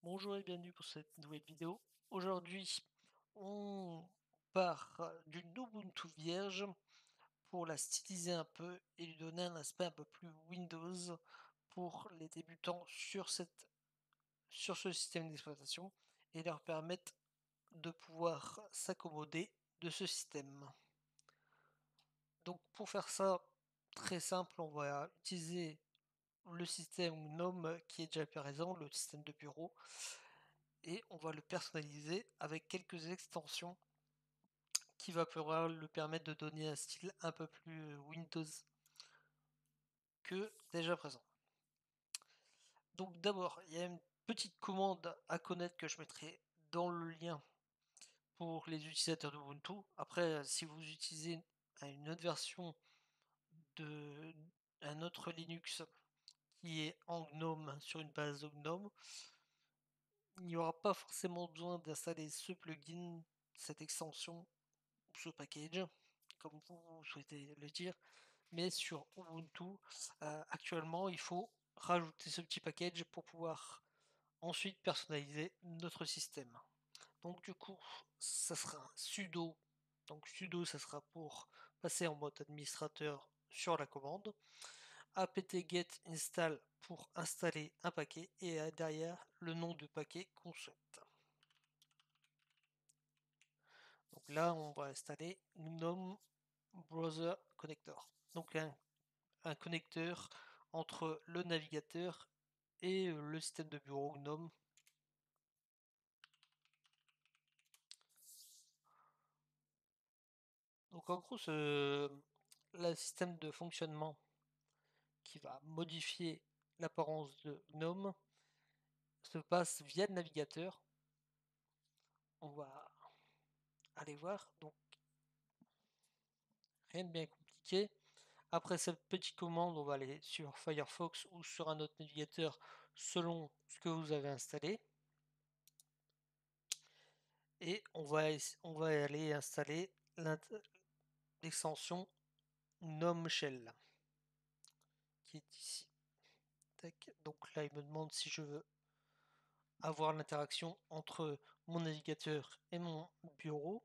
Bonjour et bienvenue pour cette nouvelle vidéo. Aujourd'hui, on part d'une Ubuntu vierge pour la styliser un peu et lui donner un aspect un peu plus Windows pour les débutants sur ce système d'exploitation et leur permettre de pouvoir s'accommoder de ce système. Donc pour faire ça, très simple, on va utiliser le système GNOME qui est déjà présent, le système de bureau, et on va le personnaliser avec quelques extensions qui va pouvoir le permettre de donner un style un peu plus Windows que déjà présent. Donc d'abord, il y a une petite commande à connaître que je mettrai dans le lien pour les utilisateurs d'Ubuntu. Après, si vous utilisez une autre version de un autre Linux qui est en GNOME sur une base de GNOME, il n'y aura pas forcément besoin d'installer ce plugin, cette extension ou ce package, comme vous souhaitez le dire. Mais sur Ubuntu, actuellement, il faut rajouter ce petit package pour pouvoir ensuite personnaliser notre système. Donc du coup, ça sera sudo. Donc sudo, ça sera pour passer en mode administrateur sur la commande. apt-get install pour installer un paquet et derrière le nom du paquet qu'on souhaite. Donc là, on va installer GNOME Browser Connector. Donc un connecteur entre le navigateur et le système de bureau GNOME. Donc en gros, le système de fonctionnement qui va modifier l'apparence de GNOME se passe via le navigateur. On va aller voir, donc rien de bien compliqué. Après cette petite commande, on va aller sur Firefox ou sur un autre navigateur selon ce que vous avez installé. Et on va aller installer l'extension GNOME Shell qui est ici. Tac. Donc là, il me demande si je veux avoir l'interaction entre mon navigateur et mon bureau.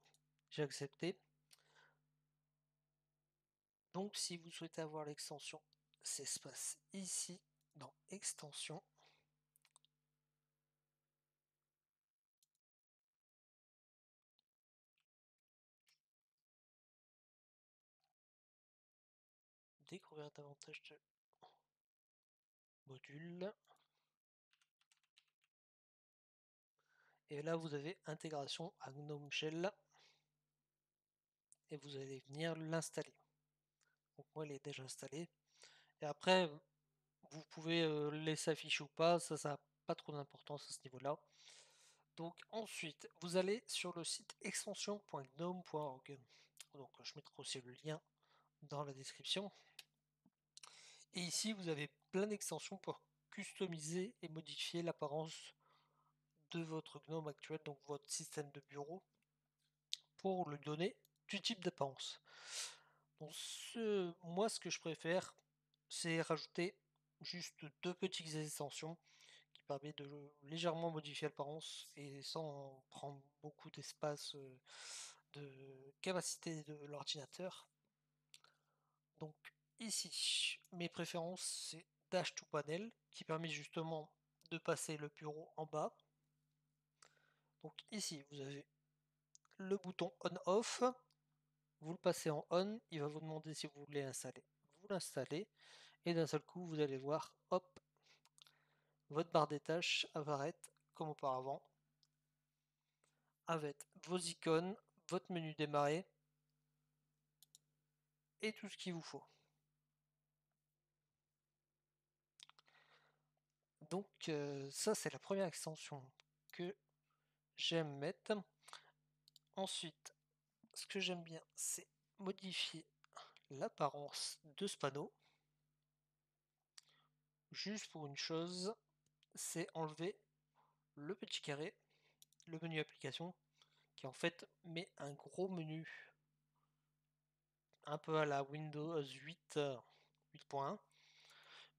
J'ai accepté. Donc si vous souhaitez avoir l'extension, ça se passe ici dans extension. Découvrir davantage de modules. Et là, vous avez intégration à GNOME Shell et vous allez venir l'installer. Donc moi, il est déjà installé. Et après, vous pouvez laisser afficher ou pas, ça n'a pas trop d'importance à ce niveau-là. Donc ensuite, vous allez sur le site extension.gnome.org. Donc je mettrai aussi le lien dans la description. Et ici, vous avez plein d'extensions pour customiser et modifier l'apparence de votre GNOME actuel, donc votre système de bureau, pour lui donner du type d'apparence. Donc moi, ce que je préfère, c'est rajouter juste deux petites extensions qui permet de légèrement modifier l'apparence et sans prendre beaucoup d'espace de capacité de l'ordinateur. Donc ici, mes préférences, c'est Dash to Panel qui permet justement de passer le bureau en bas. Donc ici, vous avez le bouton on-off. Vous le passez en on, il va vous demander si vous voulez installer. Vous l'installez et d'un seul coup, vous allez voir, hop, votre barre des tâches apparaître comme auparavant avec vos icônes, votre menu démarrer et tout ce qu'il vous faut. Donc ça, c'est la première extension que j'aime mettre. Ensuite, ce que j'aime bien, c'est modifier l'apparence de ce panneau. Juste pour une chose, c'est enlever le petit carré, le menu application, qui en fait met un gros menu, un peu à la Windows 8, 8.1,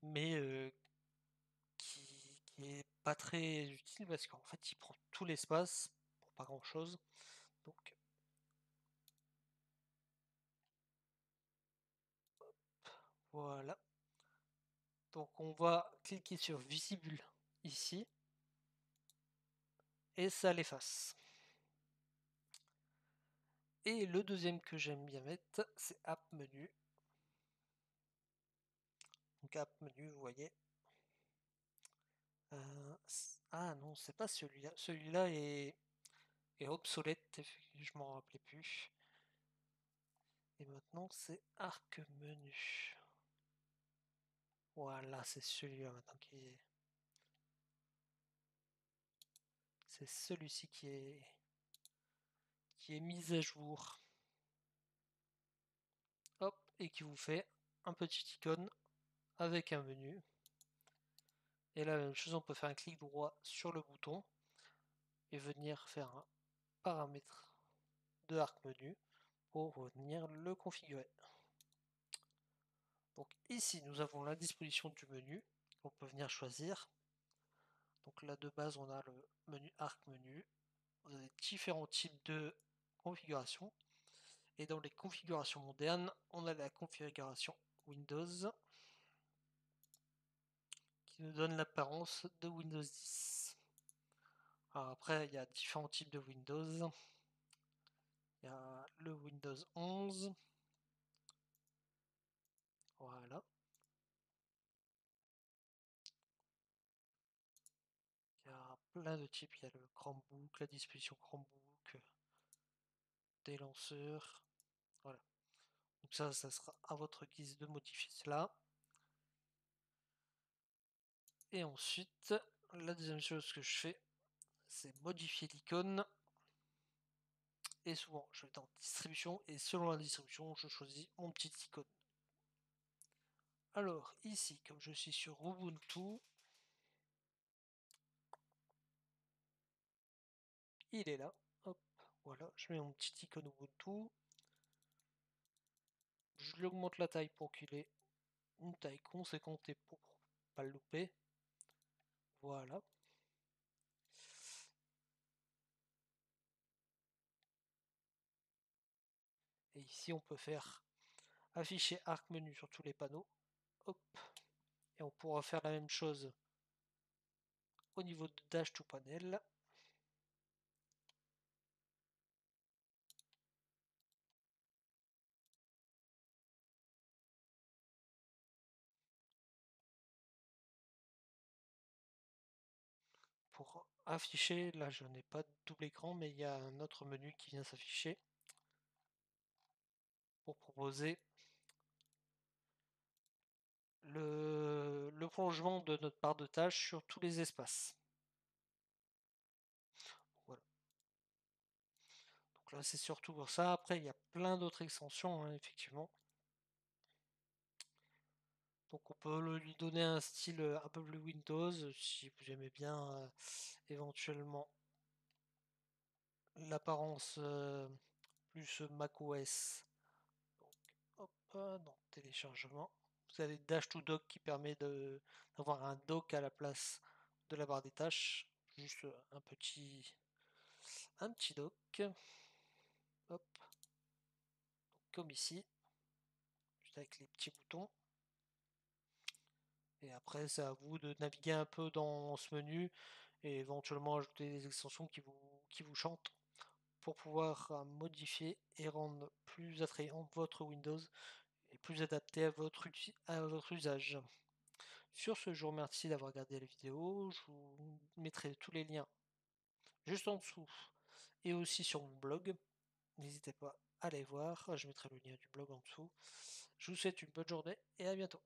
mais qui est pas très utile parce qu'en fait il prend tout l'espace pour pas grand chose. Donc voilà. Donc on va cliquer sur visible ici et ça l'efface. Et le deuxième que j'aime bien mettre, c'est App Menu. Donc App Menu, vous voyez. Ah non, c'est pas celui-là. Celui-là est obsolète, je m'en rappelais plus. Et maintenant c'est Arc Menu. Voilà, c'est celui-là maintenant qui est. C'est celui-ci qui est mis à jour. Hop, et qui vous fait un petit icône avec un menu. Et la même chose, on peut faire un clic droit sur le bouton et venir faire un paramètre de arc menu pour venir le configurer. Donc ici, nous avons la disposition du menu qu'on peut venir choisir. Donc là, de base, on a le menu arc menu. Vous avez différents types de configurations. Et dans les configurations modernes, on a la configuration Windows qui nous donne l'apparence de Windows 10. Alors après, il y a différents types de Windows. Il y a le Windows 11. Voilà. Il y a plein de types. Il y a le Chromebook, la disposition Chromebook, des lanceurs. Voilà. Donc ça sera à votre guise de modifier cela. Et ensuite, la deuxième chose que je fais, c'est modifier l'icône. Et souvent, je vais dans distribution et selon la distribution, je choisis mon petit icône. Alors ici, comme je suis sur Ubuntu, il est là. Hop, voilà, je mets mon petit icône Ubuntu. Je lui augmente la taille pour qu'il ait une taille conséquente et pour pas le louper. Voilà. Et ici, on peut faire afficher arc menu sur tous les panneaux. Hop. Et on pourra faire la même chose au niveau de Dash to Panel. Pour afficher, là je n'ai pas de double écran, mais il y a un autre menu qui vient s'afficher pour proposer le prolongement de notre barre de tâches sur tous les espaces. Voilà. Donc là c'est surtout pour ça. Après il y a plein d'autres extensions, hein, effectivement. Donc on peut lui donner un style un peu plus Windows si vous aimez bien éventuellement l'apparence plus macOS. Donc hop, dans téléchargement. Vous avez Dash to Dock qui permet d'avoir un dock à la place de la barre des tâches. Juste un petit dock. Hop, comme ici, juste avec les petits boutons. Et après, c'est à vous de naviguer un peu dans ce menu et éventuellement ajouter des extensions qui vous chantent pour pouvoir modifier et rendre plus attrayant votre Windows et plus adapté à votre usage. Sur ce, je vous remercie d'avoir regardé la vidéo. Je vous mettrai tous les liens juste en dessous et aussi sur mon blog. N'hésitez pas à aller voir. Je mettrai le lien du blog en dessous. Je vous souhaite une bonne journée et à bientôt.